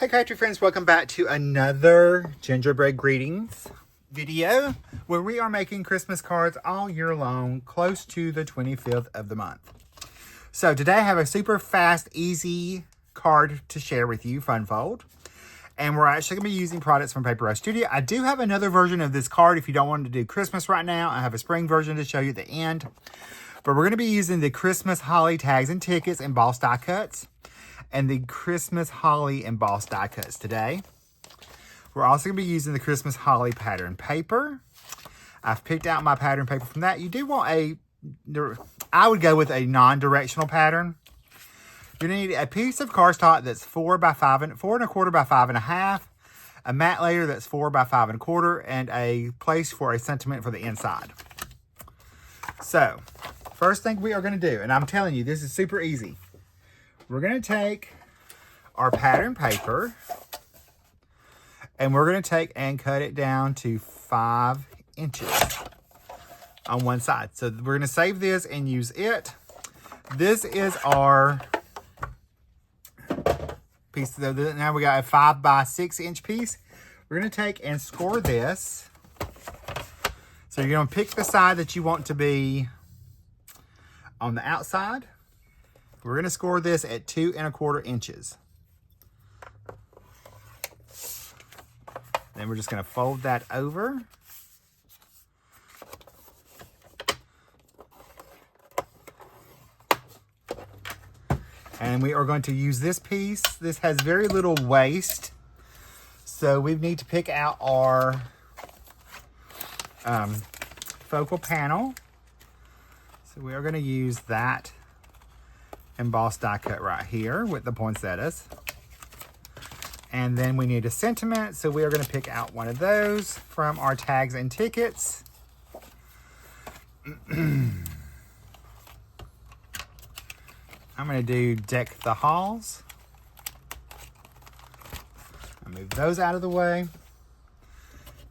Hey Crafty friends, welcome back to another gingerbread greetings video where we are making Christmas cards all year long, close to the 25th of the month. So today I have a super fast, easy card to share with you, fun fold. And we're actually going to be using products from Paper Rose Studio. I do have another version of this card if you don't want to do Christmas right now. I have a spring version to show you at the end. But we're going to be using the Christmas Holly tags and tickets embossed die cuts and the Christmas Holly embossed die cuts today. We're also going to be using the Christmas Holly pattern paper. I've picked out my pattern paper from that. You do want I would go with a non-directional pattern. You're going to need a piece of cardstock that's 4 by 4.25 by 5.5, a matte layer that's 4 by 5.25, and a place for a sentiment for the inside. So, first thing we are going to do, and I'm telling you, this is super easy. We're going to take our pattern paper and we're going to take and cut it down to 5 inches on one side. So we're going to save this and use it. This is our piece. Now we got a 5 by 6 inch piece. We're going to take and score this. So you're going to pick the side that you want to be on the outside. We're going to score this at 2.25 inches. Then we're just going to fold that over. And we are going to use this piece. This has very little waste. So we need to pick out our focal panel. So we are going to use that embossed die cut right here with the poinsettias. And then we need a sentiment, so we are going to pick out one of those from our tags and tickets. I'm going to do Deck the Halls. I'll move those out of the way.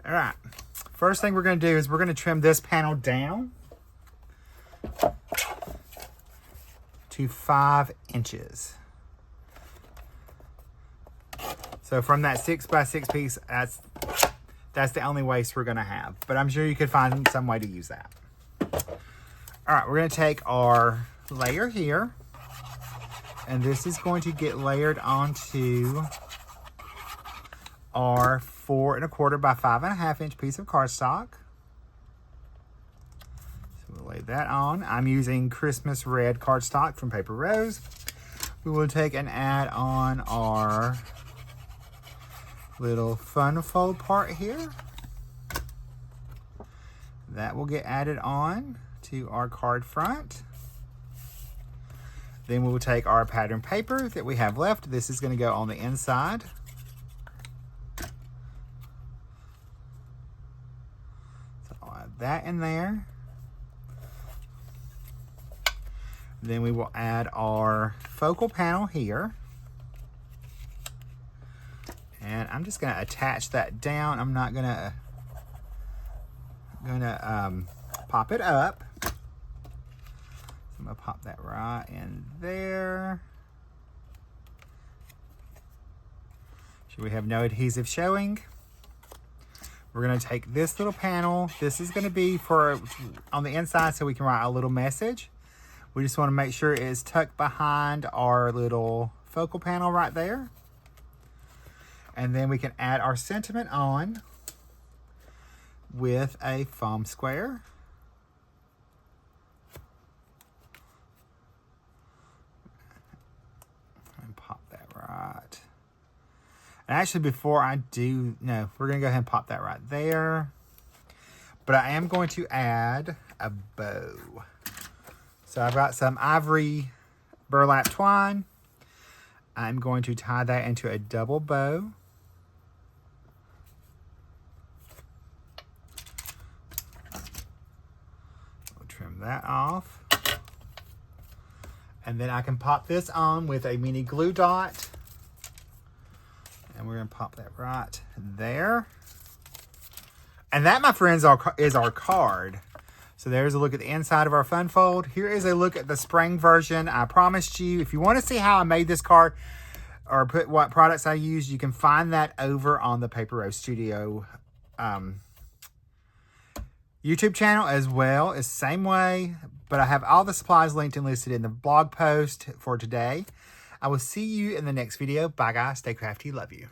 All right. First thing we're going to do is we're going to trim this panel down to 5 inches. So from that 6 by 6 piece, that's the only waste we're going to have. But I'm sure you could find some way to use that. All right, we're going to take our layer here, and this is going to get layered onto our 4.25 by 5.5 inch piece of cardstock. We'll lay that on. I'm using Christmas red cardstock from Paper Rose. We will take and add on our little fun fold part here. That will get added on to our card front. Then we will take our pattern paper that we have left. This is going to go on the inside. So I'll add that in there. Then we will add our focal panel here. And I'm just going to attach that down. I'm not going to pop it up. So I'm going to pop that right in there. So we have no adhesive showing. We're going to take this little panel. This is going to be for on the inside so we can write a little message. We just want to make sure it's tucked behind our little focal panel right there. And then we can add our sentiment on with a foam square. And pop that right. And actually before I do, no, we're going to go ahead and pop that right there. But I am going to add a bow. So I've got some ivory burlap twine. I'm going to tie that into a double bow. We'll trim that off. And then I can pop this on with a mini glue dot. And we're going to pop that right there. And that, my friends, is our card. So there's a look at the inside of our fun fold. Here is a look at the spring version. I promised you, if you want to see how I made this card, or put what products I use, you can find that over on the Paper Rose Studio YouTube channel as well. It's the same way, but I have all the supplies linked and listed in the blog post for today. I will see you in the next video. Bye guys, stay crafty, love you.